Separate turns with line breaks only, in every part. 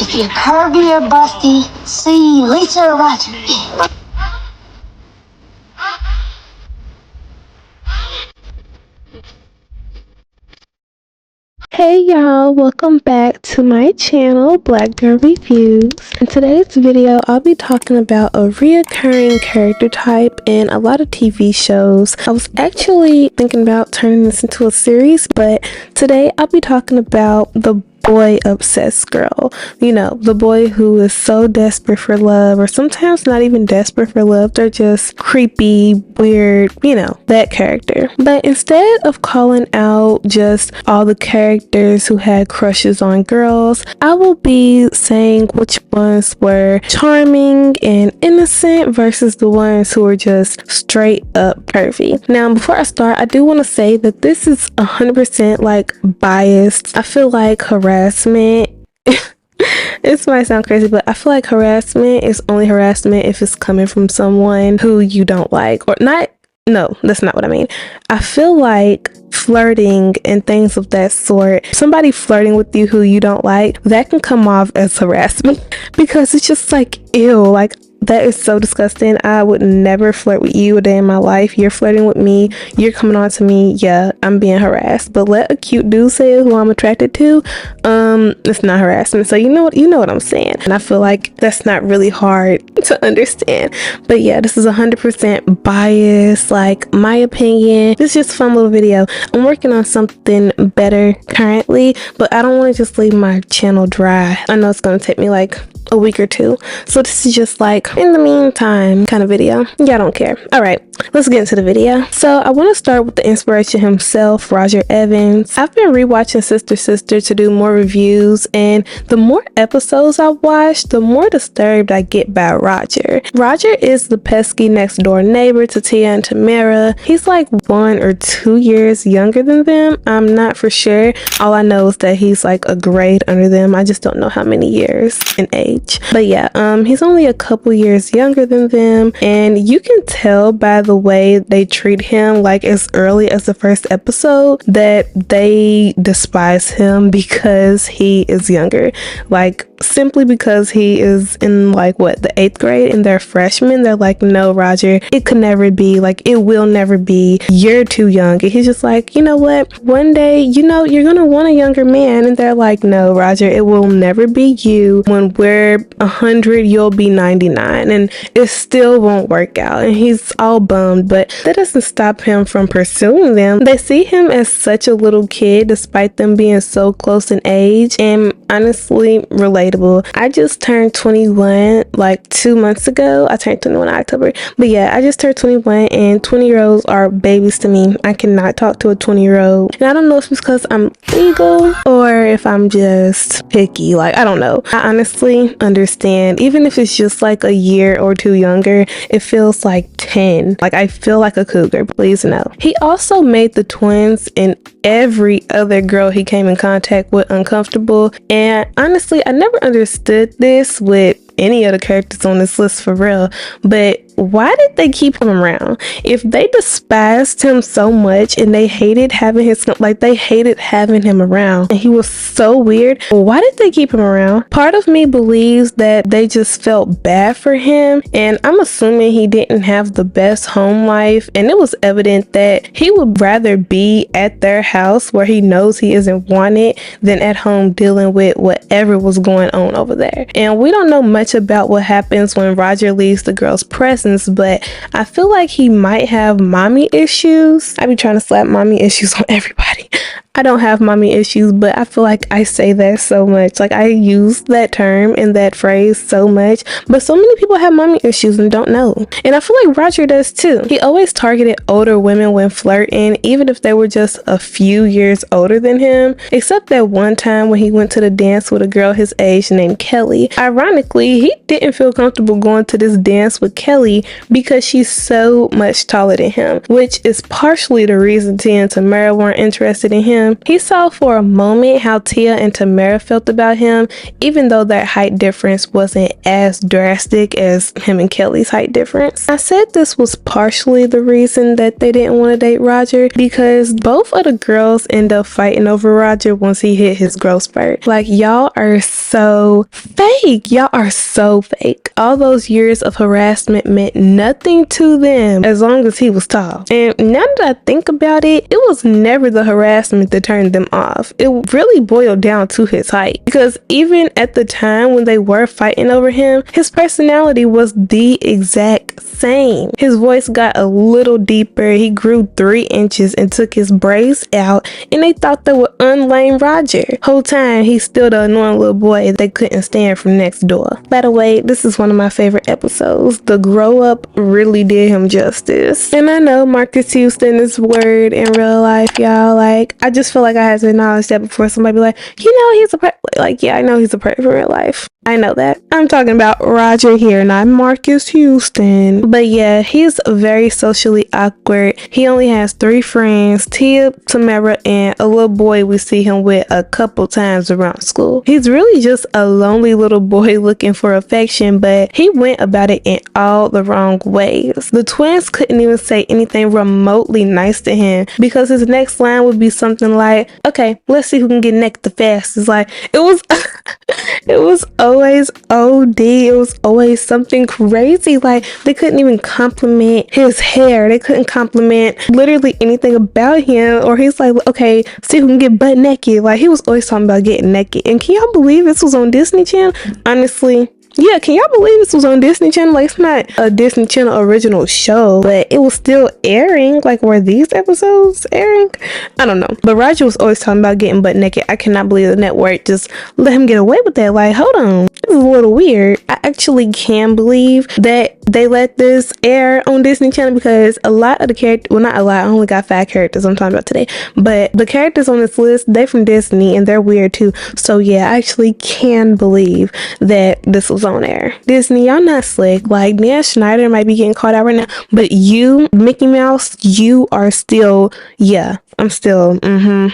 If you're curvy or busty, see Lisa or Roger.
Hey y'all, welcome back to my channel, Black Girl Reviews. In today's video, I'll be talking about a reoccurring character type in a lot of TV shows. I was actually thinking about turning this into a series, but today I'll be talking about the boy obsessed girl. You know, the boy who is so desperate for love, or sometimes not even desperate for love, they're just creepy, weird, you know, that character. But instead of calling out just all the characters who had crushes on girls, I will be saying which ones were charming and innocent versus the ones who were just straight up pervy. Now, before I start, I do want to say that this is 100% like biased. I feel like harassment this might sound crazy, but I feel like harassment is only harassment if it's coming from someone who you don't like, or not. No, that's not what I mean. I feel like flirting and things of that sort, somebody flirting with you who you don't like, that can come off as harassment because it's just like, ew, like that is so disgusting. I would never flirt with you a day in my life. You're flirting with me, you're coming on to me, yeah, I'm being harassed. But let a cute dude say it who I'm attracted to, it's not harassment. So you know what I'm saying. And I feel like that's not really hard to understand. But yeah, this is 100% bias, like my opinion. This is just a fun little video. I'm working on something better currently, but I don't want to just leave my channel dry. I know it's gonna take me like a week or two, so this is just like in the meantime kind of video. Yeah, I don't care. All right, let's get into the video. So I want to start with the inspiration himself, Roger Evans. I've been rewatching Sister Sister to do more reviews, and the more episodes I watch, the more disturbed I get by Roger. Roger is the pesky next door neighbor to Tia and Tamara. He's like 1 or 2 years younger than them. I'm not for sure. All I know is that he's like a grade under them. I just don't know how many years in age. But yeah, he's only a couple years younger than them, and you can tell by the way they treat him, like as early as the first episode, that they despise him because he is younger. Like simply because he is in like what, the 8th grade, and they're freshmen. They're like, no, Roger, it could never be, like it will never be, you're too young. And he's just like, you know what, one day, you know, you're gonna want a younger man. And they're like, no, Roger, it will never be you. When we're 100, you'll be 99, and it still won't work out. And he's all bummed, but that doesn't stop him from pursuing them. They see him as such a little kid despite them being so close in age, and honestly relatable. I just turned 21 like 2 months ago. I turned 21 in October, but yeah, I just turned 21, and 20-year-olds are babies to me. I cannot talk to a 20-year-old, and I don't know if it's because I'm legal or if I'm just picky. Like, I don't know. I honestly understand. Even if it's just like a year or two younger, it feels like 10. Like, I feel like a cougar, please no. He also made the twins and every other girl he came in contact with uncomfortable, and honestly I never understood this with any of the characters on this list for real. But why did they keep him around? If they despised him so much and they hated having him around, and he was so weird, why did they keep him around? Part of me believes that they just felt bad for him, and I'm assuming he didn't have the best home life, and it was evident that he would rather be at their house where he knows he isn't wanted than at home dealing with whatever was going on over there. And we don't know much about what happens when Roger leaves the girl's presence, but I feel like he might have mommy issues. I be trying to slap mommy issues on everybody. I don't have mommy issues, but I feel like I say that so much. Like, I use that term and that phrase so much, but so many people have mommy issues and don't know. And I feel like Roger does too. He always targeted older women when flirting, even if they were just a few years older than him, except that one time when he went to the dance with a girl his age named Kelly. Ironically, he didn't feel comfortable going to this dance with Kelly because she's so much taller than him, which is partially the reason Tia and Tamara weren't interested in him. time. He saw for a moment how Tia and Tamara felt about him, even though their height difference wasn't as drastic as him and Kelly's height difference. I said this was partially the reason that they didn't want to date Roger, because both of the girls end up fighting over Roger once he hit his growth spurt. Like, y'all are so fake. Y'all are so fake. All those years of harassment meant nothing to them as long as he was tall. And now that I think about it, it was never the harassment that turned them off. It really boiled down to his height, because even at the time when they were fighting over him, his personality was the exact same. His voice got a little deeper, he grew 3 inches and took his braids out, and they thought they would unlame Roger. Whole time he's still the annoying little boy they couldn't stand from next door. By the way, this is one of my favorite episodes. The grow up really did him justice. And I know Marcus Houston is word in real life, y'all. Like, I just feel like I had to acknowledge that before somebody be like, you know, he's a perp. Like, yeah, I know he's a perp in real life. I know that. I'm talking about Roger here, not Marcus Houston. But yeah, he's very socially awkward. He only has 3 friends, Tia, Tamara, and a little boy we see him with a couple times around school. He's really just a lonely little boy looking for affection, but he went about it in all the wrong ways. The twins couldn't even say anything remotely nice to him, because his next line would be something like, okay, let's see who can get necked the fastest. Like, it was it was always OD. It was always something crazy. Like, they couldn't even compliment his hair. They couldn't compliment literally anything about him. Or he's like, okay, see who can get butt naked. Like, he was always talking about getting naked. And can y'all believe this was on Disney Channel? Honestly, yeah, can y'all believe this was on Disney Channel? Like, it's not a Disney Channel original show, but it was still airing. Like, were these episodes airing? I don't know. But Roger was always talking about getting butt naked. I cannot believe the network just let him get away with that. Like, hold on. This is a little weird. I actually can believe that they let this air on Disney Channel, because a lot of the characters, well, not a lot, I only got 5 characters I'm talking about today, but the characters on this list, they're from Disney and they're weird too. So yeah, I actually can believe that this was on air. Disney, y'all not slick. Like, Dan Schneider might be getting caught out right now, but you, Mickey Mouse, you are still, yeah, I'm still,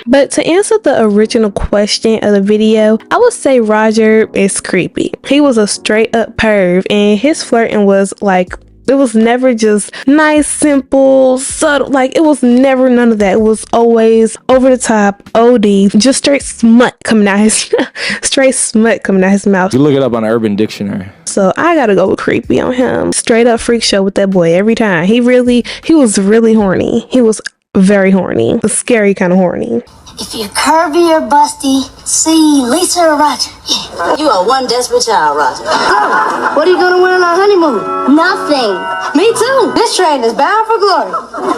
But to answer the original question of the video, I would say Roger is creepy. He was a straight up perv, and his flirting was like, it was never just nice, simple, subtle. Like, it was never none of that. It was always over the top, OD, just straight smut coming out his straight smut coming out his mouth.
You look it up on Urban Dictionary.
So I gotta go with creepy on him. Straight up freak show with that boy every time. He was really horny. He was very horny. A scary kind of horny.
If you're curvy or busty, see Lisa or Roger. Yeah.
You are one desperate child, Roger.
Oh, what are you gonna wear on our honeymoon? Nothing.
Me too. This train is bound for glory.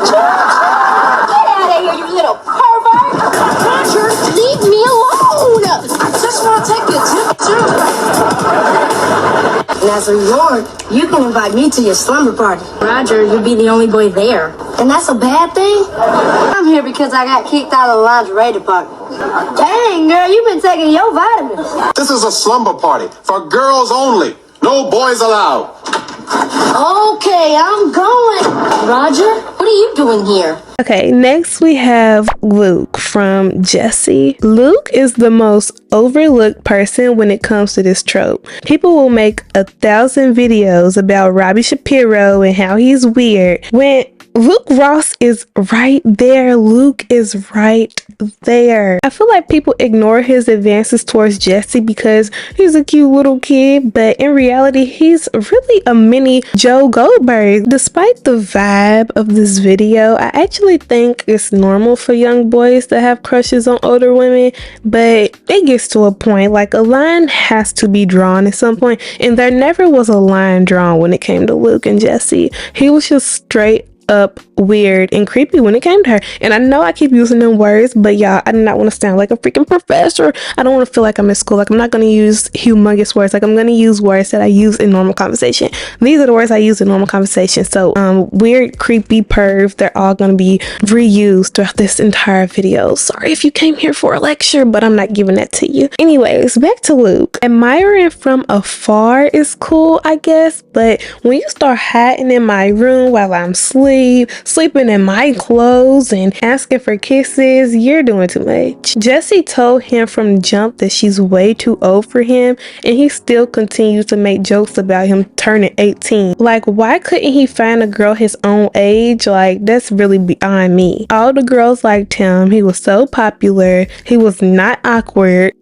Get out of here, you little pervert.
Roger, leave me alone.
I just want to take your temperature.
And as a reward, you can invite me to your slumber party.
Roger, you'll be the only boy there.
And that's a bad thing?
I'm here because I got kicked out of the lingerie department.
Dang, girl, you've been taking your vitamins.
This is a slumber party for girls only. No boys allowed.
Okay, I'm going.
Roger, what are you doing here?
Okay, next we have Luke from Jessie. Luke is the most overlooked person when it comes to this trope. People will make 1,000 videos about Robbie Shapiro and how he's weird, when Luke Ross is right there. Luke is right there. I feel like people ignore his advances towards Jessie because he's a cute little kid, but in reality, he's really a mini Joe Goldberg. Despite the vibe of this video, I actually think it's normal for young boys to have crushes on older women, but it gets to a point, like a line has to be drawn at some point, and there never was a line drawn when it came to Luke and Jessie. He was just straight up weird and creepy when it came to her. And I know I keep using them words, but y'all, I do not want to sound like a freaking professor. I don't want to feel like I'm in school. Like, I'm not going to use humongous words. Like, I'm going to use words that I use in normal conversation. These are the words I use in normal conversation. So weird, creepy, perv, they're all going to be reused throughout this entire video. Sorry if you came here for a lecture, but I'm not giving that to you. Anyways, back to Luke. Admiring from afar is cool, I guess, but when you start hiding in my room while I'm asleep, sleeping in my clothes and asking for kisses. You're doing too much. Jessie told him from jump that she's way too old for him, and he still continues to make jokes about him turning 18. Like, why couldn't he find a girl his own age? Like, that's really beyond me. All the girls liked him. He was so popular. He was not awkward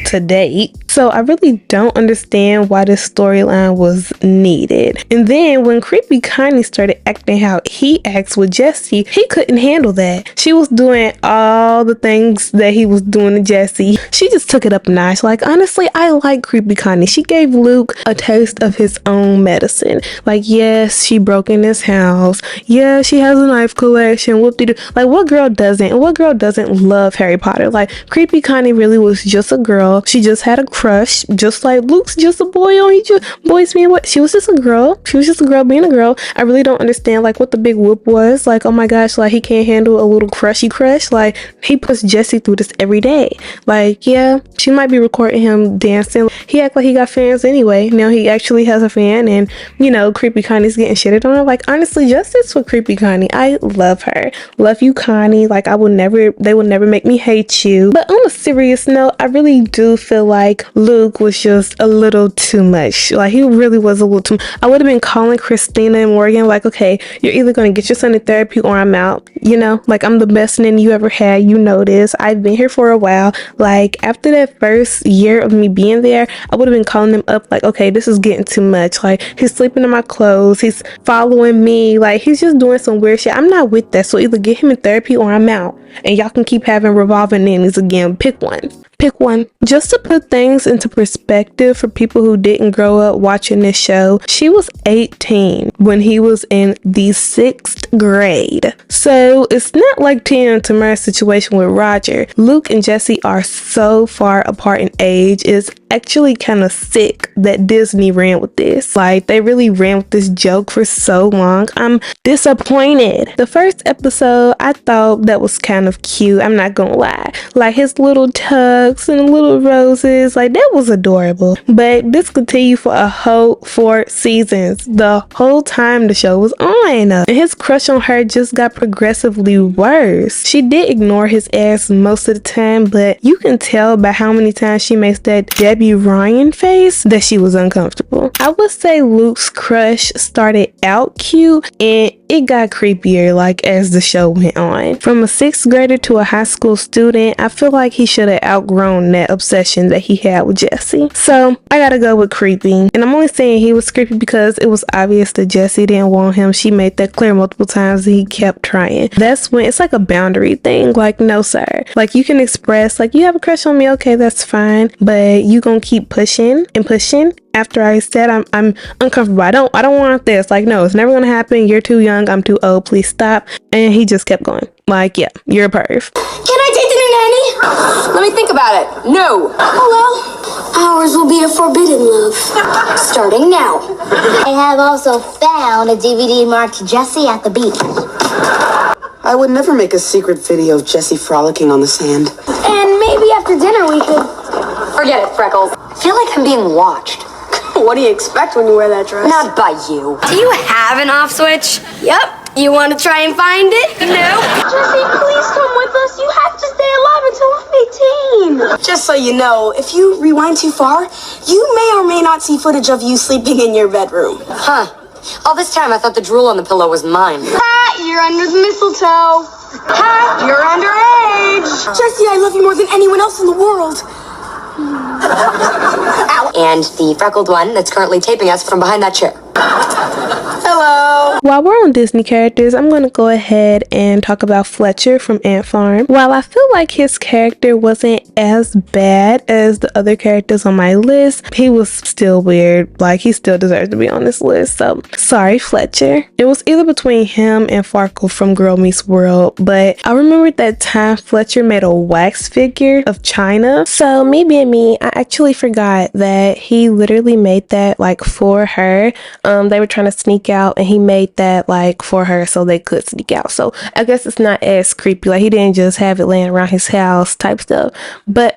to date. So I really don't understand why this storyline was needed. And then when Creepy Connie started acting how he acts with Jessie, he couldn't handle that. She was doing all the things that he was doing to Jessie. She just took it up a notch. Like, honestly, I like Creepy Connie. She gave Luke a taste of his own medicine. Like, yes, she broke in his house. Yeah, she has a knife collection. Whoop-de-doo. Like, what girl doesn't? And what girl doesn't love Harry Potter? Like, Creepy Connie really was just a girl. She just had a crush, just like Luke's just a boy on each boys being what? She was just a girl. She was just a girl being a girl. I really don't understand like what the big whoop was. Like, oh my gosh, like he can't handle a little crushy crush. Like, he puts Jessie through this every day. Like, yeah, she might be recording him dancing. He act like he got fans anyway. Now he actually has a fan, and you know, Creepy Connie's getting shitted on. Like, honestly, justice for Creepy Connie. I love her. Love you, Connie. Like, they will never make me hate you. But on a serious note, I really do feel like Luke was just a little too much. Like, he really was a little too much. I would have been calling Christina and Morgan like, okay, you're either going to get your son in therapy or I'm out. You know, like, I'm the best nanny you ever had. You know this. I've been here for a while. Like, after that first year of me being there, I would have been calling him up like, okay, this is getting too much. Like, he's sleeping in my clothes. He's following me. Like, he's just doing some weird shit. I'm not with that. So either get him in therapy or I'm out. And y'all can keep having revolving nannies again. Pick one. Pick one. Just to put things into perspective for people who didn't grow up watching this show, she was 18 when he was in the 6th grade. So it's not like Tina and Tamara's situation with Roger. Luke and Jessie are so far apart in age. It's actually kind of sick that Disney ran with this. Like, they really ran with this joke for so long. I'm disappointed. The first episode, I thought that was kind of cute. I'm not gonna lie. Like, his little tugs and little roses, like, that was adorable. But this continued for a whole 4 seasons. The whole time the show was on. And his crush on her just got progressively worse. She did ignore his ass most of the time, but you can tell by how many times she makes that Debbie Ryan face that she was uncomfortable. I would say Luke's crush started out cute and it got creepier like as the show went on. From a 6th grader to a high school student, I feel like he should have outgrown that obsession that he had with Jessie. So I gotta go with creepy. And I'm only saying he was creepy because it was obvious that Jessie didn't want him. She made that clear multiple times and he kept trying. That's when it's like a boundary thing. Like, no sir. Like, you can express like, you have a crush on me, okay, that's fine. But you gonna keep pushing and pushing after I said I'm uncomfortable. I don't want this. Like, no, it's never gonna happen. You're too young. I'm too old. Please stop. And he just kept going. Like, yeah, you're a perv.
Can I date the new nanny? Let me think about it. No.
Oh well, ours will be a forbidden love.
Starting now.
I have also found a DVD marked Jessie at the beach.
I would never make a secret video of Jessie frolicking on the sand.
And maybe after dinner we could...
Forget it, Freckles. I feel like I'm being watched.
What do you expect when you wear that dress?
Not by you.
Do you have an off switch?
Yep. You want to try and find it?
No.
Jessie, please come with us. You have to stay alive until I'm 18.
Just so you know, if you rewind too far, you may or may not see footage of you sleeping in your bedroom.
Huh. All this time I thought the drool on the pillow was mine.
Ha! You're under the mistletoe.
Ha! You're underage! Jessie, I love you more than anyone else in the world.
And the freckled one that's currently taping us from behind that chair.
Hello!
While we're on Disney characters, I'm going to go ahead and talk about Fletcher from Ant Farm. While I feel like his character wasn't as bad as the other characters on my list, he was still weird. Like, he still deserves to be on this list. So, sorry, Fletcher. It was either between him and Farkle from Girl Meets World, but I remember that time Fletcher made a wax figure of China. So, me being me, I actually forgot that he literally made that, like, for her. They were trying to sneak out and he made that like for her so they could sneak out. So I guess it's not as creepy. Like he didn't just have it laying around his house type stuff. But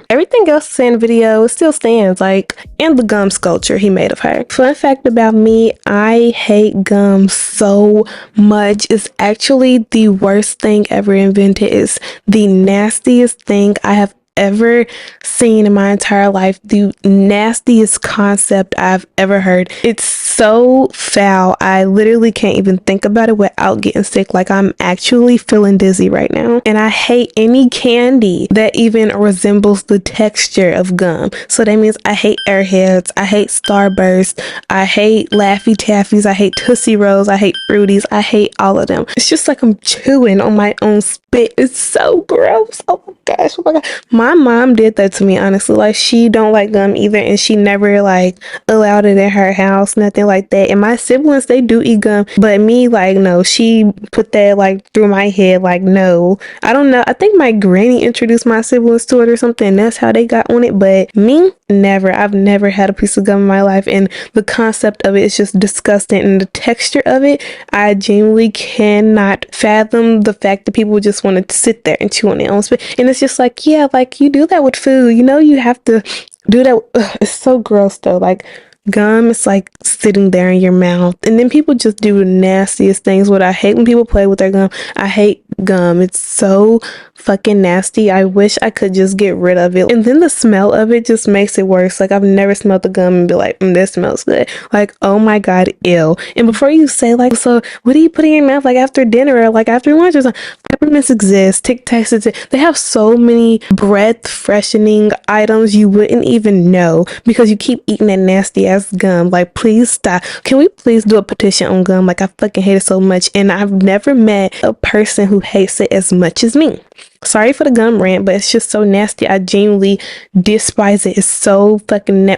everything else in the video, it still stands, like, and the gum sculpture he made of her. Fun fact about me, I hate gum so much. It's actually the worst thing ever invented. It's the nastiest thing I have ever seen in my entire life, the nastiest concept I've ever heard. It's so foul. I literally can't even think about it without getting sick. Like, I'm actually feeling dizzy right now. And I hate any candy that even resembles the texture of gum. So that means I hate Airheads, I hate Starburst, I hate Laffy Taffies, I hate Tootsie Rolls, I hate Fruities, I hate all of them. It's just like I'm chewing on my own spit. It's so gross. Oh my gosh, oh my god. My mom did that to me, honestly. Like, she don't like gum either, and she never like allowed it in her house, nothing like that. And my siblings, they do eat gum, but me, like, no, she put that like through my head, like, no. I don't know, I think my granny introduced my siblings to it or something, and that's how they got on it. But me, never. I've never had a piece of gum in my life, and the concept of it is just disgusting, and the texture of it, I genuinely cannot fathom the fact that people just want to sit there and chew on their own spit. And it's just like, yeah, like, you do that with food, you know, you have to do that. Ugh, it's so gross though. Like, gum is like sitting there in your mouth, and then people just do the nastiest things. What I hate when people play with their gum. I hate gum. It's so fucking nasty. I wish I could just get rid of it. And then the smell of it just makes it worse. Like, I've never smelled the gum and be like, this smells good. Like, oh my god, ew. And before you say like, so what do you put in your mouth like after dinner or like after lunch or something? Peppermints exist, Tic Tacs exist. They have so many breath freshening items you wouldn't even know because you keep eating that nasty ass gum. Like, please stop. Can we please do a petition on gum? Like, I fucking hate it so much, and I've never met a person who hates it as much as me. Sorry for the gum rant, but it's just so nasty. I genuinely despise it. It's so fucking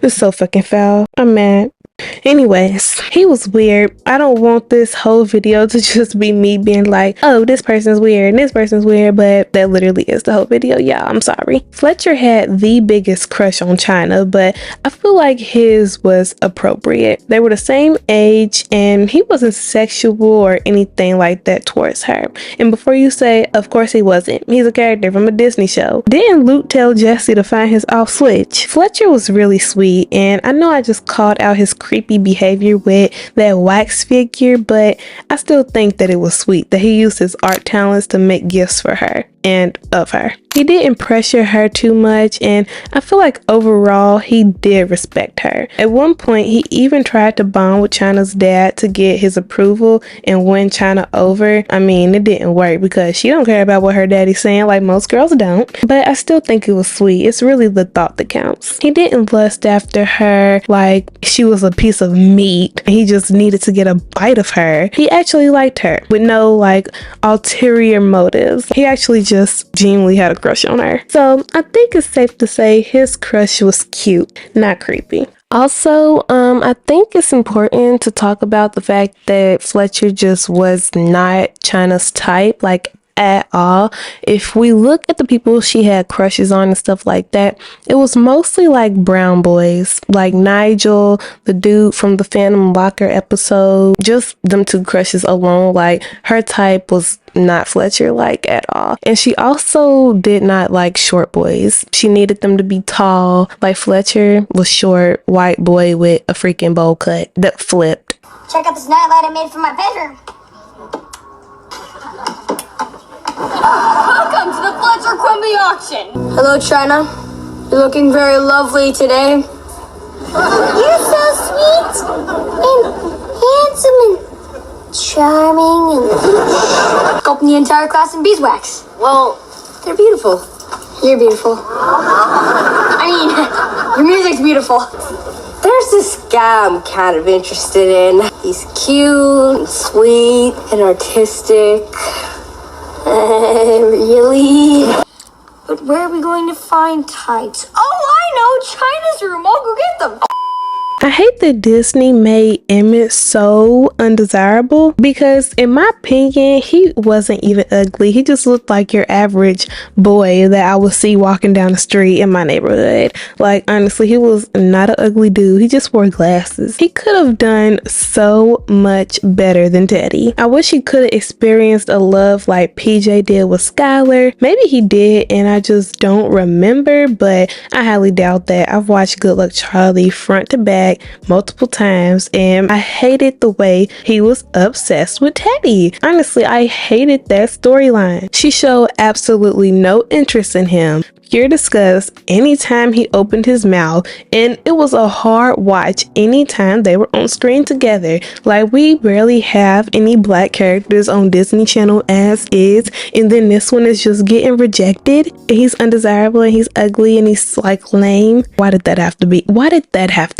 it's so fucking foul. I'm mad. Anyways, he was weird. I don't want this whole video to just be me being like, oh, this person's weird and this person's weird, but that literally is the whole video, y'all. I'm sorry. Fletcher had the biggest crush on China, but I feel like his was appropriate. They were the same age, and he wasn't sexual or anything like that towards her. And before you say, of course he wasn't, he's a character from a Disney show. Didn't Luke tell Jessie to find his off switch? Fletcher was really sweet, and I know I just called out his creepy behavior with that wax figure, but I still think that it was sweet that he used his art talents to make gifts for her and of her. He didn't pressure her too much, and I feel like overall he did respect her. At one point, he even tried to bond with China's dad to get his approval and win China over. I mean, it didn't work because she don't care about what her daddy's saying like most girls don't, but I still think it was sweet. It's really the thought that counts. He didn't lust after her like she was a piece of meat. He just needed to get a bite of her. He actually liked her with no like ulterior motives. He actually just genuinely had a crush on her. So I think it's safe to say his crush was cute, not creepy. Also, I think it's important to talk about the fact that Fletcher just was not China's type, like, at all. If we look at the people she had crushes on and stuff like that, it was mostly like brown boys, like Nigel, the dude from the Phantom Locker episode. Just them two crushes alone. Like, her type was not Fletcher like at all. And she also did not like short boys. She needed them to be tall. Like, Fletcher was short, white boy with a freaking bowl cut that flipped.
Check out this nightlight I made for my bedroom.
Welcome to the Fletcher Quimby auction.
Hello, China. You're looking very lovely today.
You're so sweet and handsome and charming and
Sculpting the entire class in beeswax.
Well, they're beautiful.
You're beautiful. I mean, your music's beautiful.
There's this guy I'm kind of interested in. He's cute and sweet and artistic. Really?
But where are we going to find types?
Oh, I know! China's room. I'll go get them.
I hate that Disney made Emmett so undesirable because in my opinion, he wasn't even ugly. He just looked like your average boy that I would see walking down the street in my neighborhood. Like, honestly, he was not an ugly dude. He just wore glasses. He could have done so much better than Teddy. I wish he could have experienced a love like PJ did with Skylar. Maybe he did and I just don't remember, but I highly doubt that. I've watched Good Luck Charlie front to back multiple times and I hated the way he was obsessed with Teddy. Honestly, I hated that storyline. She showed absolutely no interest in him. Pure disgust anytime he opened his mouth, and it was a hard watch anytime they were on screen together. Like, we barely have any black characters on Disney Channel as is, and then this one is just getting rejected and he's undesirable and he's ugly and he's like lame. Why did that have to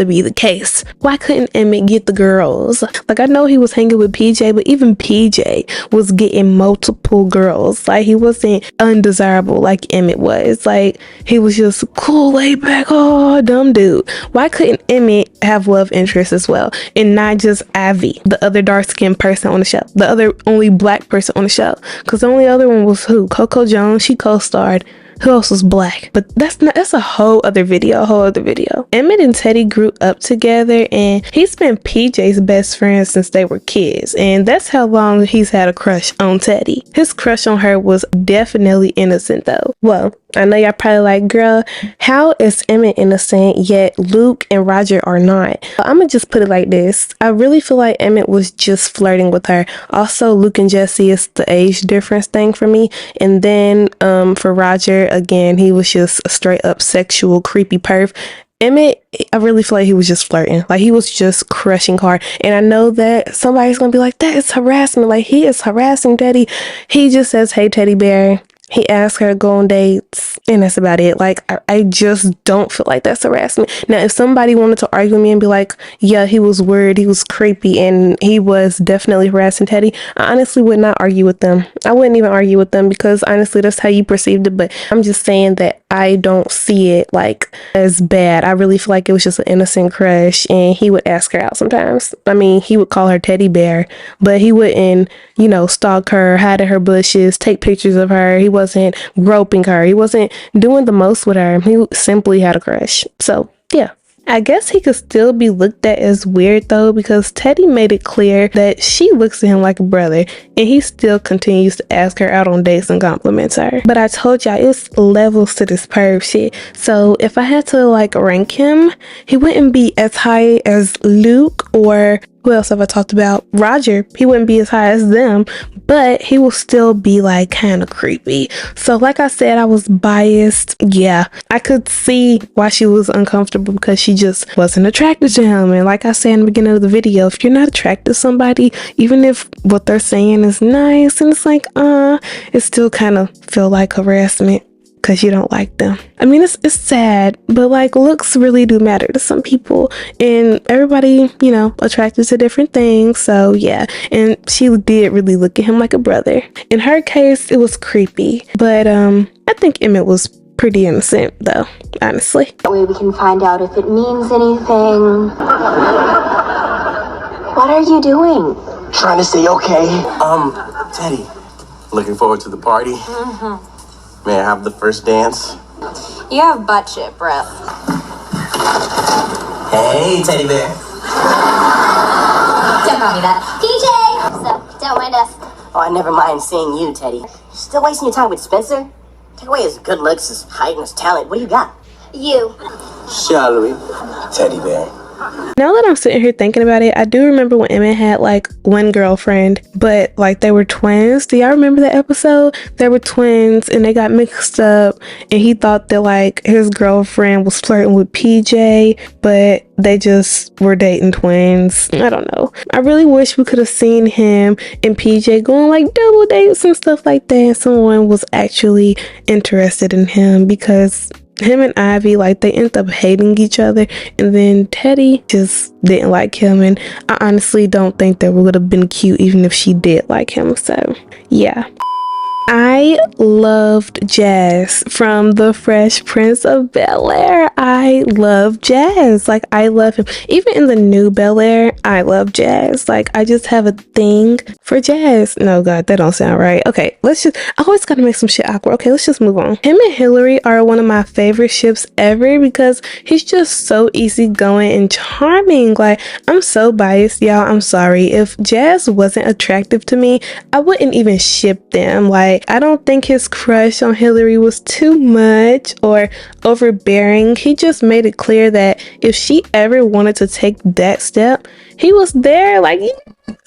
be the case? Why couldn't Emmett get the girls? Like, I know he was hanging with PJ, but even PJ was getting multiple girls. Like, he wasn't undesirable like Emmett was. Like, he was just cool, laid back, oh, dumb dude. Why couldn't Emmett have love interests as well and not just Ivy, the other dark-skinned person on the show, the other only black person on the show? Because the only other one was who? Coco Jones. She co-starred. Who else was black? But that's a whole other video. Emmett and Teddy grew up together and he's been PJ's best friend since they were kids, and that's how long he's had a crush on Teddy. His crush on her was definitely innocent though. Well, I know y'all probably like, girl, how is Emmett innocent yet Luke and Roger are not? I'm gonna just put it like this. I really feel like Emmett was just flirting with her. Also, Luke and Jessie is the age difference thing for me. And then for Roger, again, he was just a straight up sexual creepy perv. Emmett, I really feel like he was just flirting. Like, he was just crushing hard. And I know that somebody's gonna be like, that is harassment. Like, he is harassing Teddy. He just says, hey, teddy bear. He asked her to go on dates, and that's about it. Like, I just don't feel like that's harassment. Now, if somebody wanted to argue with me and be like, yeah, he was weird, he was creepy, and he was definitely harassing Teddy, I honestly would not argue with them. I wouldn't even argue with them because, honestly, that's how you perceived it. But I'm just saying that I don't see it, like, as bad. I really feel like it was just an innocent crush, and he would ask her out sometimes. I mean, he would call her teddy bear, but he wouldn't, stalk her, hide in her bushes, take pictures of her. He wasn't groping her. He wasn't doing the most with her. He simply had a crush. So, yeah. I guess he could still be looked at as weird though, because Teddy made it clear that she looks at him like a brother and he still continues to ask her out on dates and compliments her. But I told y'all, it's levels to this perv shit. So if I had to rank him, he wouldn't be as high as Luke or who else have I talked about? Roger. He wouldn't be as high as them, but he will still be kind of creepy. So like I said, I was biased. Yeah, I could see why she was uncomfortable because she just wasn't attracted to him. And like I said in the beginning of the video, if you're not attracted to somebody, even if what they're saying is nice and it's it still kind of feel like harassment because you don't like them. I mean, it's sad, but looks really do matter to some people, and everybody, attracted to different things. So yeah, and she did really look at him like a brother. In her case, it was creepy, but I think Emmett was pretty innocent though, honestly.
That way we can find out if it means anything. What are you doing?
Trying to stay okay. Teddy, looking forward to the party. May I have the first dance?
You have butt shit breath.
Hey, teddy bear.
Don't call me that. PJ! So, don't mind us.
Oh, I never mind seeing you, Teddy. Still wasting your time with Spencer? Take away his good looks, his height, and his talent. What do you got?
You.
Shall we? Teddy bear.
Now that I'm sitting here thinking about it, I do remember when Emmett had one girlfriend, but they were twins. Do y'all remember that episode? They were twins and they got mixed up, and he thought that his girlfriend was flirting with PJ, but they just were dating twins. I don't know. I really wish we could have seen him and PJ going double dates and stuff like that, and someone was actually interested in him, because him and Ivy, they ended up hating each other, and then Teddy just didn't like him, and I honestly don't think that would have been cute even if she did like him. So yeah. I loved Jazz from The Fresh Prince of Bel-Air. I love Jazz. Like, I love him. Even in the new Bel-Air, I love Jazz. Like, I just have a thing for Jazz. No, God, that don't sound right. Okay, let's just, I always gotta make some shit awkward. Okay, let's just move on. Him and Hillary are one of my favorite ships ever because he's just so easygoing and charming. Like, I'm so biased, y'all. I'm sorry. If Jazz wasn't attractive to me, I wouldn't even ship them. Like, I don't think his crush on Hillary was too much or overbearing. He just made it clear that if she ever wanted to take that step, he was there. Like,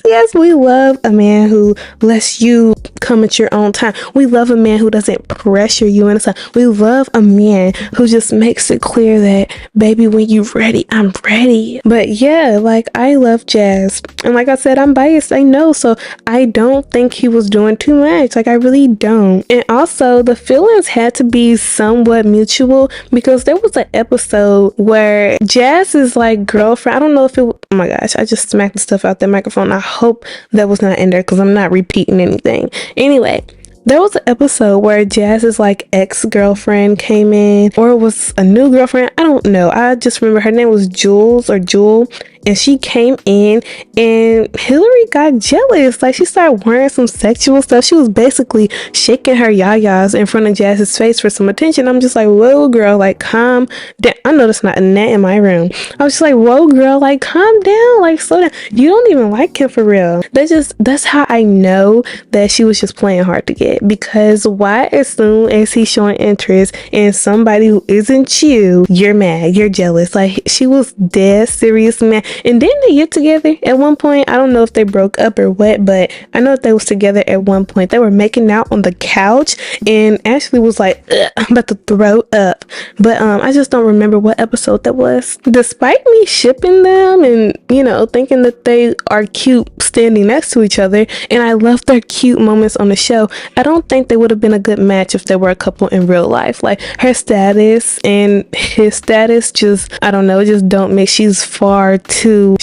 yes, we love a man who lets you come at your own time. We love a man who doesn't pressure you in a time. We love a man who just makes it clear that, baby, when you're ready, I'm ready. But yeah, like, I love Jazz. And like I said, I'm biased, I know. So I don't think he was doing too much. Like, I really don't. And also, the feelings had to be somewhat mutual because there was an episode where Jazz's like girlfriend, I don't know if it, oh my gosh, I just smacked the stuff out that microphone. I hope that was not in there because I'm not repeating anything. Anyway, there was an episode where Jazz's like ex-girlfriend came in, or it was a new girlfriend. I don't know. I just remember her name was Jules or Jewel. And she came in and Hillary got jealous. Like, she started wearing some sexual stuff. She was basically shaking her yayas in front of Jazz's face for some attention. I'm just like, whoa, girl, like, calm down. I know that's not a net in my room. I was just like, whoa, girl, like, calm down. Like, slow down. You don't even like him for real. That's how I know that she was just playing hard to get. Because why, as soon as he's showing interest in somebody who isn't you, you're mad, you're jealous. Like, she was dead serious, man. And didn't they get together at one point? I don't know if they broke up or what, but I know that they was together at one point. They were making out on the couch and Ashley was like, I'm about to throw up. But I just don't remember what episode that was. Despite me shipping them and, you know, thinking that they are cute standing next to each other, and I love their cute moments on the show, I don't think they would have been a good match if they were a couple in real life. Like, her status and his status just, I don't know, it just don't mix. She's far too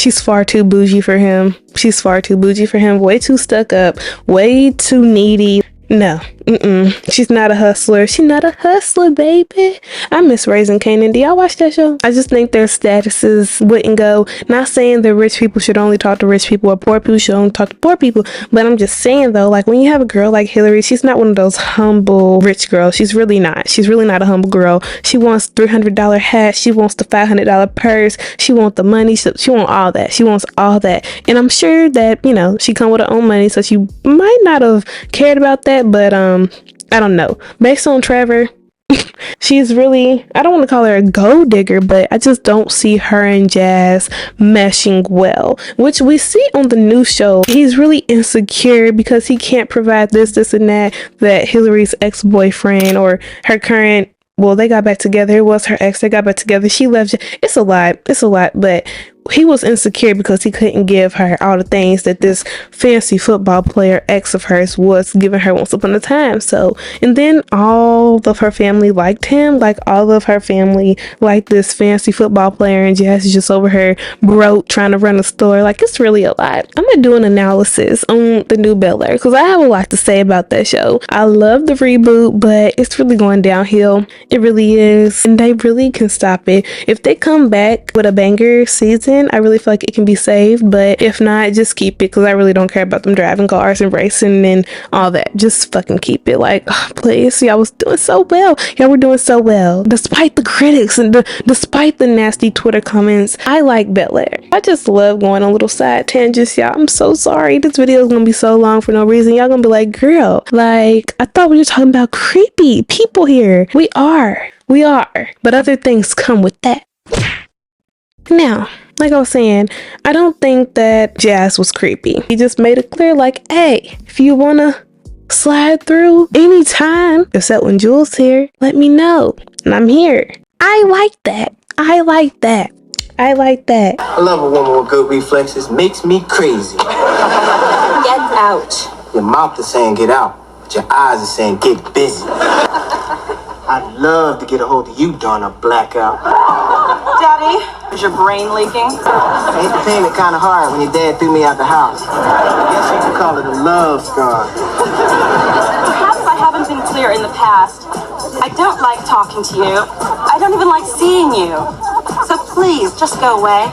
bougie for him. She's far too bougie for him. Way too stuck up. Way too needy. No. She's not a hustler. She's not a hustler, baby. I miss Raising Kanan. Do y'all watch that show? I just think their statuses wouldn't go. Not saying that rich people should only talk to rich people or poor people should only talk to poor people, but I'm just saying though, like, when you have a girl like Hillary, she's not one of those humble rich girls. She's really not. She's really not a humble girl. She wants $300 hat. She wants the $500 purse. She wants the money. She wants all that. She wants all that. And I'm sure that, you know, she come with her own money, so she might not have cared about that, but I don't know. Based on Trevor, she's really, I don't want to call her a gold digger, but I just don't see her and Jazz meshing well, which we see on the new show. He's really insecure because he can't provide this and that Hillary's ex-boyfriend or her current, well, they got back together. It was her ex. They got back together. She left. It's a lot, but he was insecure because he couldn't give her all the things that this fancy football player ex of hers was giving her once upon a time. So, and then all of her family liked him. Like, all of her family liked this fancy football player, and Jazz is just over her broke trying to run a store. Like, it's really a lot. I'm gonna do an analysis on the new Bel-Air because I have a lot to say about that show. I love the reboot, but it's really going downhill. It really is, and they really can stop it. If they come back with a banger season, I really feel like it can be saved, but if not, just keep it because I really don't care about them driving cars and racing and all that. Just fucking keep it. Like, oh, please. Y'all was doing so well. Y'all were doing so well. Despite the critics and despite the nasty Twitter comments, I like Bel-Air. I just love going on little side tangents, y'all. I'm so sorry. This video is gonna be so long for no reason. Y'all gonna be like, girl, like, I thought we were talking about creepy people here. We are. But other things come with that. Now, like I was saying, I don't think that Jazz was creepy. He just made it clear, like, hey, if you wanna slide through anytime, except when Jules here, let me know. And I'm here. I like that. I
love a woman with good reflexes. Makes me crazy.
Get out.
Your mouth is saying get out, but your eyes are saying get busy. I'd love to get a hold of you, darn a blackout.
Daddy, is your brain leaking?
I hate to paint it kind of hard when your dad threw me out the house. I guess you could call it a love scar.
Perhaps haven't been clear in the past, I don't like talking to you. I don't even like seeing you. So please, just go away.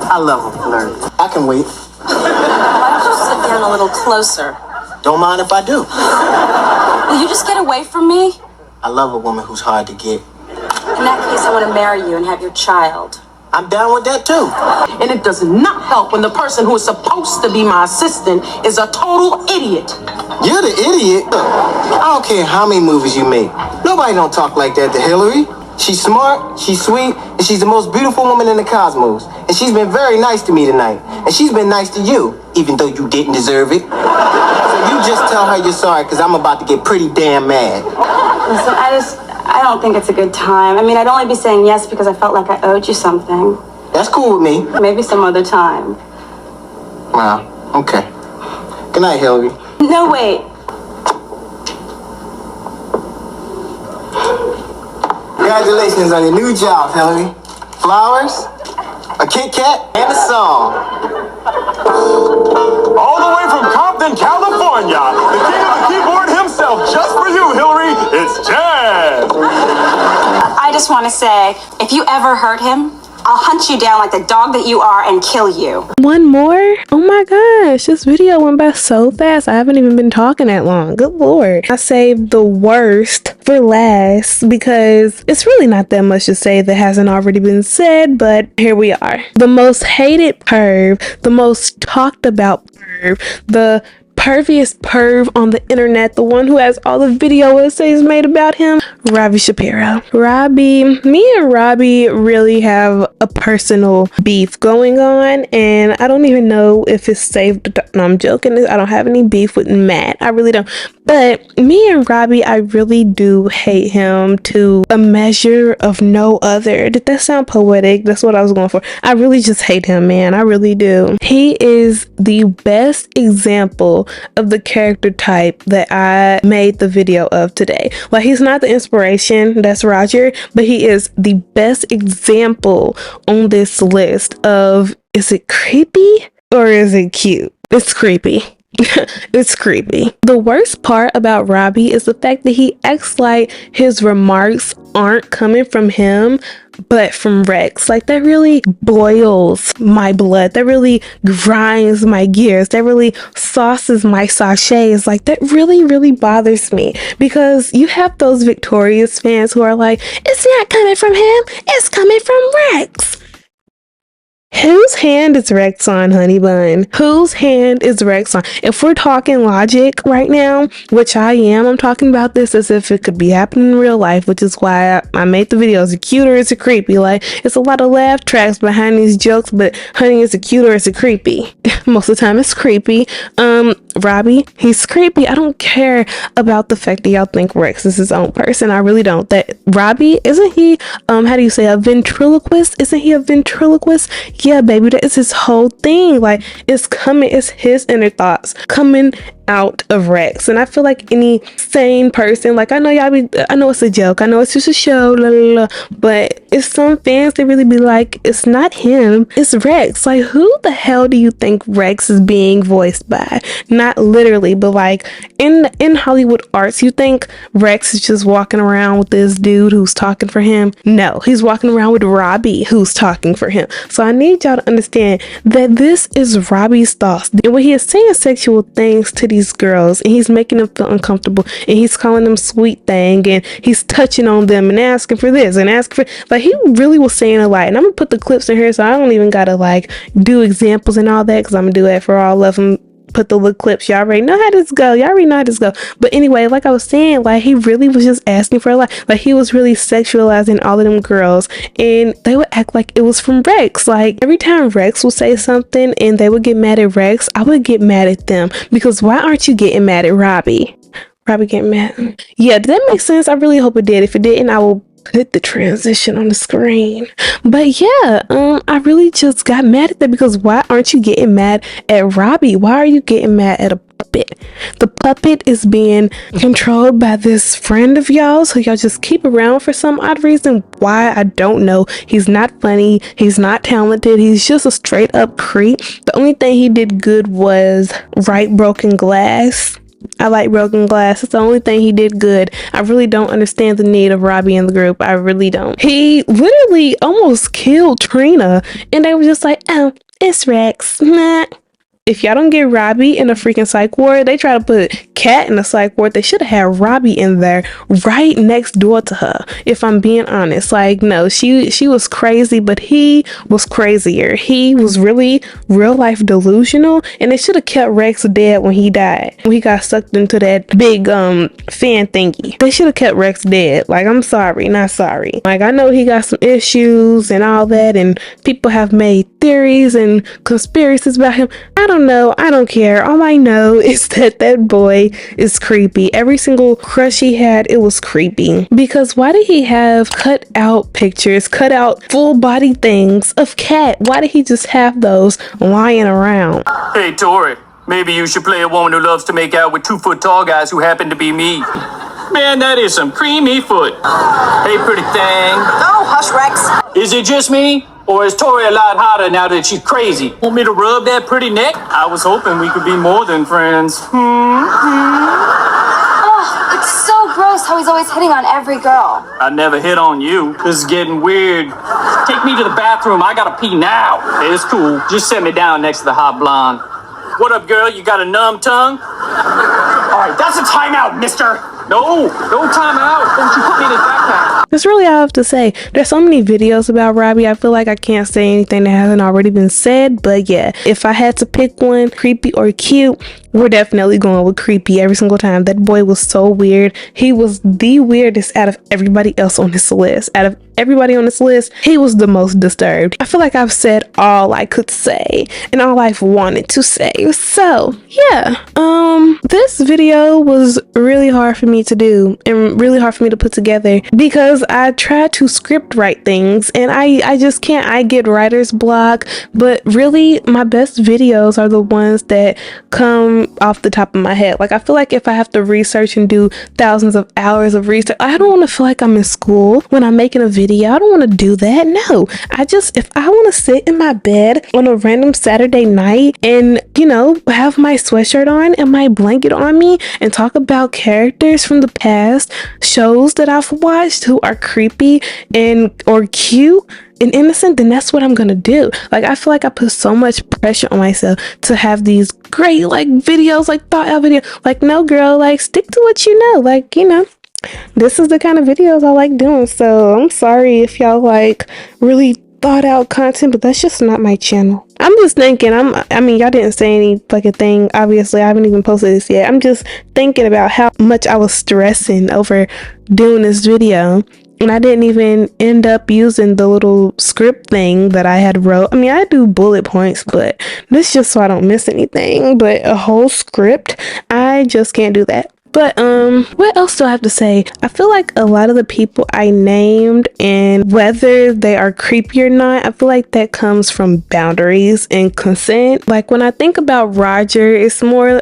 I love a flirt. I can wait.
Why don't you sit down a little closer?
Don't mind if I do.
Will you just get away from me?
I love a woman who's hard to get.
In that case, I want to marry you and have your child.
I'm down with that too.
And it does not help when the person who is supposed to be my assistant is a total idiot.
You're the idiot. I don't care how many movies you make. Nobody don't talk like that to Hillary. She's smart, she's sweet, and she's the most beautiful woman in the cosmos. And she's been very nice to me tonight. And she's been nice to you, even though you didn't deserve it. So you just tell her you're sorry, because I'm about to get pretty damn mad.
Listen, I don't think it's a good time. I mean, I'd only be saying yes because I felt like I owed you something.
That's cool with me.
Maybe some other time.
Wow, okay. Good night, Hillary.
No, wait.
Congratulations on your new job, Hillary. Flowers, a Kit Kat, and a song.
All the way from Compton, California, the king of the keyboard himself, just for you, Hillary, it's Jazz.
I just want to say, if you ever hurt him, I'll hunt you down like the dog that you are and kill you.
One more? Oh my gosh, this video went by so fast. I haven't even been talking that long. Good lord. I saved the worst for last because it's really not that much to say that hasn't already been said, but here we are. The most hated perv, the most talked about perv, the perviest perv on the internet, the one who has all the video essays made about him, Robbie Shapiro. Me and Robbie really have a personal beef going on, and I don't even know if it's safe to no, I'm joking. I don't have any beef with Matt. I really don't. But me and Robbie, I really do hate him to a measure of no other. Did that sound poetic? That's what I was going for. I really just hate him, man. I really do. He is the best example of the character type that I made the video of today. Like, he's not the inspiration, that's Roger, but he is the best example on this list of, is it creepy or is it cute? It's creepy. It's creepy. The worst part about Robbie is the fact that he acts like his remarks aren't coming from him, but from Rex. Like, that really boils my blood. That really grinds my gears. That really sauces my sachets. Like, that really, really bothers me, because you have those Victorious fans who are like, it's not coming from him, it's coming from Rex. Whose hand is Rex on, honey bun? Whose hand is Rex on? If we're talking logic right now, which I am, I'm talking about this as if it could be happening in real life, which is why I made the video. Is it cute or is it creepy? Like, it's a lot of laugh tracks behind these jokes, but honey, is it cute or is it creepy? Most of the time it's creepy. Robbie, he's creepy. I don't care about the fact that y'all think Rex is his own person. I really don't. That Robbie, isn't he, how do you say, a ventriloquist? Isn't he a ventriloquist? Yeah, baby, that is his whole thing. Like, it's his inner thoughts coming out of Rex. And I feel like any sane person, like, I know it's a joke, I know it's just a show, blah, blah, blah, but it's some fans that really be like, it's not him, it's Rex. Like, who the hell do you think Rex is being voiced by? Not literally, but like in Hollywood arts, you think Rex is just walking around with this dude who's talking for him? No, he's walking around with Robbie who's talking for him. So I need y'all to understand that this is Robbie's thoughts, and when he is saying sexual things to these girls and he's making them feel uncomfortable and he's calling them sweet thing and he's touching on them and asking for this and asking for, like, he really was saying a lot. And I'm gonna put the clips in here so I don't even gotta like do examples and all that, because I'm gonna do that for all of them. Put the little clips. Y'all already know how this go. But anyway, like I was saying, like, he really was just asking for a lot. Like, he was really sexualizing all of them girls, and they would act like it was from Rex. Like, every time Rex would say something and they would get mad at Rex, I would get mad at them, because why aren't you getting mad at Robbie? Robbie getting mad. Yeah, did that make sense? I really hope it did. If it didn't, I will put the transition on the screen. But yeah, I really just got mad at that, because why aren't you getting mad at Robbie? Why are you getting mad at a puppet? The puppet is being controlled by this friend of y'all's who y'all just keep around for some odd reason. Why, I don't know. He's not funny, he's not talented, he's just a straight up creep. The only thing he did good was write Broken Glass. I like Broken Glass. It's the only thing he did good. I really don't understand the need of Robbie in the group. I really don't. He literally almost killed Trina, and they were just like, oh, it's Rex. Nah. If y'all don't get Robbie in a freaking psych ward, they try to put Kat in a psych ward. They should have had Robbie in there right next door to her. If I'm being honest, like, no, she was crazy, but he was crazier. He was really real life delusional, and they should have kept Rex dead when he died. When he got sucked into that big fan thingy, they should have kept Rex dead. Like, I'm sorry, not sorry. Like, I know he got some issues and all that, and people have made theories and conspiracies about him. I don't know. I don't care. All I know is that boy is creepy. Every single crush he had, it was creepy. Because why did he have cut out pictures, cut out full body things of Kat? Why did he just have those lying around?
Hey, Tori, maybe you should play a woman who loves to make out with 2 foot tall guys who happen to be me. Man, that is some creamy foot. Hey, pretty thing.
Oh, hush, Rex.
Is it just me? Or is Tori a lot hotter now that she's crazy? Want me to rub that pretty neck? I was hoping we could be more than friends.
Oh, it's so gross how he's always hitting on every girl.
I never hit on you. This is getting weird. Take me to the bathroom. I gotta pee now. Hey, it's cool. Just set me down next to the hot blonde. What up, girl? You got a numb tongue? All right, that's a timeout, mister. No timeout. Don't you put me in his backpack.
That's really all I have to say. There's so many videos about Robbie. I feel like I can't say anything that hasn't already been said. But yeah, if I had to pick one, creepy or cute, we're definitely going with creepy every single time. That boy was so weird. He was the weirdest out of everybody else on this list. Out of everybody on this list, he was the most disturbed. I feel like I've said all I could say and all I've wanted to say. So yeah, this video was really hard for me to do and really hard for me to put together because I try to script write things and I just can't. I get writer's block, but really my best videos are the ones that come off the top of my head. Like, I feel like if I have to research and do thousands of hours of research, I don't want to feel like I'm in school when I'm making a video. I don't want to do that. No, if I want to sit in my bed on a random Saturday night and, you know, have my sweatshirt on and my blanket on me and talk about characters from the past, shows that I've watched who are creepy and or cute and innocent, then that's what I'm gonna do. Like, I feel like I put so much pressure on myself to have these great like videos, like thought out videos. Like, no girl, like stick to what you know. Like, you know, this is the kind of videos I like doing. So I'm sorry if y'all like really thought out content, but that's just not my channel. I'm just thinking, I mean, y'all didn't say any fucking thing. Obviously, I haven't even posted this yet. I'm just thinking about how much I was stressing over doing this video. And I didn't even end up using the little script thing that I had wrote. I mean, I do bullet points, but this just so I don't miss anything. But a whole script, I just can't do that. But what else do I have to say? I feel like a lot of the people I named, and whether they are creepy or not, I feel like that comes from boundaries and consent. Like, when I think about Roger, it's more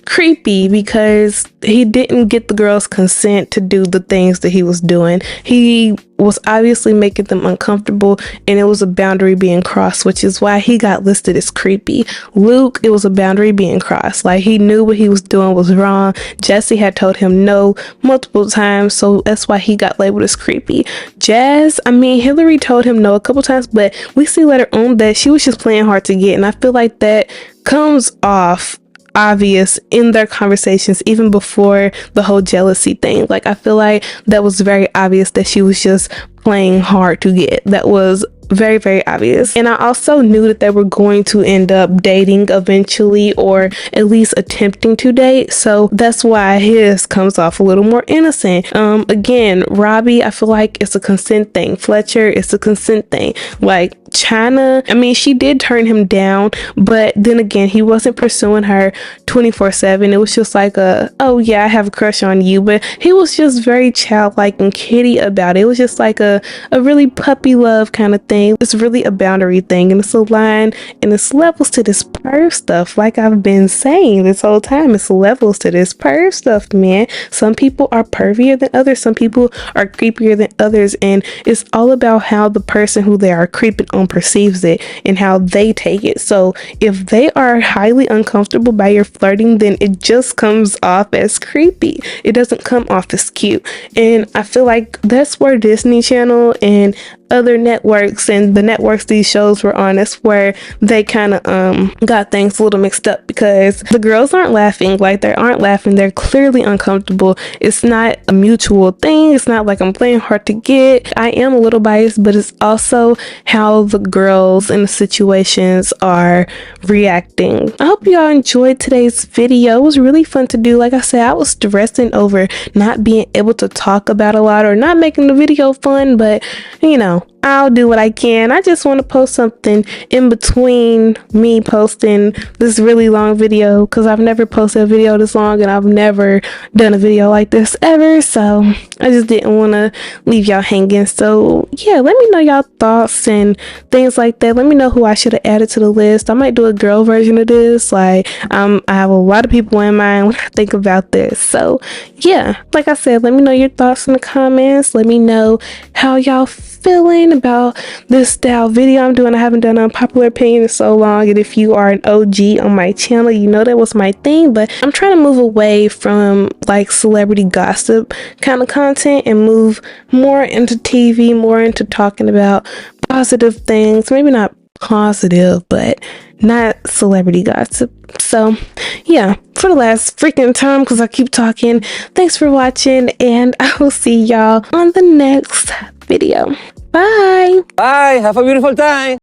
creepy because he didn't get the girl's consent to do the things that he was doing. He was obviously making them uncomfortable, and it was a boundary being crossed, which is why he got listed as creepy. Luke, it was a boundary being crossed. Like, he knew what he was doing was wrong. Jessie had told him no multiple times, so that's why he got labeled as creepy. Jazz, I mean, Hillary told him no a couple times, but we see later on that she was just playing hard to get, and I feel like that comes off obvious in their conversations even before the whole jealousy thing. Like, I feel like that was very obvious that she was just playing hard to get. That was very, very obvious. And I also knew that they were going to end up dating eventually, or at least attempting to date. So that's why his comes off a little more innocent. Again, Robbie, I feel like it's a consent thing. Fletcher, it's a consent thing. Like, China, I mean, she did turn him down, but then again, he wasn't pursuing her 24/7. It was just like oh yeah, I have a crush on you, but he was just very childlike and kitty about it. It was just like a really puppy love kind of thing. It's really a boundary thing, and it's a line, and it's levels to this perv stuff. Like I've been saying this whole time, it's levels to this perv stuff, man. Some people are pervier than others, some people are creepier than others, and it's all about how the person who they are creeping on perceives it and how they take it. So if they are highly uncomfortable by your flirting, then it just comes off as creepy. It doesn't come off as cute. And I feel like that's where Disney Channel and other networks and the networks these shows were on, that's where they kind of got things a little mixed up, because the girls aren't laughing. Like, they aren't laughing, they're clearly uncomfortable. It's not a mutual thing. It's not like I'm playing hard to get. I am a little biased, but it's also how the girls in the situations are reacting. I hope y'all enjoyed today's video. It was really fun to do. Like I said, I was stressing over not being able to talk about a lot or not making the video fun, but you know, I'll do what I can. I just want to post something in between me posting this really long video, because I've never posted a video this long and I've never done a video like this ever, so I just didn't want to leave y'all hanging. So yeah, let me know y'all thoughts and things like that. Let me know who I should have added to the list. I might do a girl version of this. Like, I have a lot of people in mind when I think about this. So yeah, like I said, let me know your thoughts in the comments. Let me know how y'all feeling about this style video I'm doing. I haven't done unpopular opinion in so long, and if you are an OG on my channel, you know that was my thing. But I'm trying to move away from like celebrity gossip kind of content and move more into TV, more into talking about positive things. Maybe not positive, but not celebrity gossip. So yeah, for the last freaking time, because I keep talking, thanks for watching, and I will see y'all on the next video. Bye.
Bye. Have a beautiful time.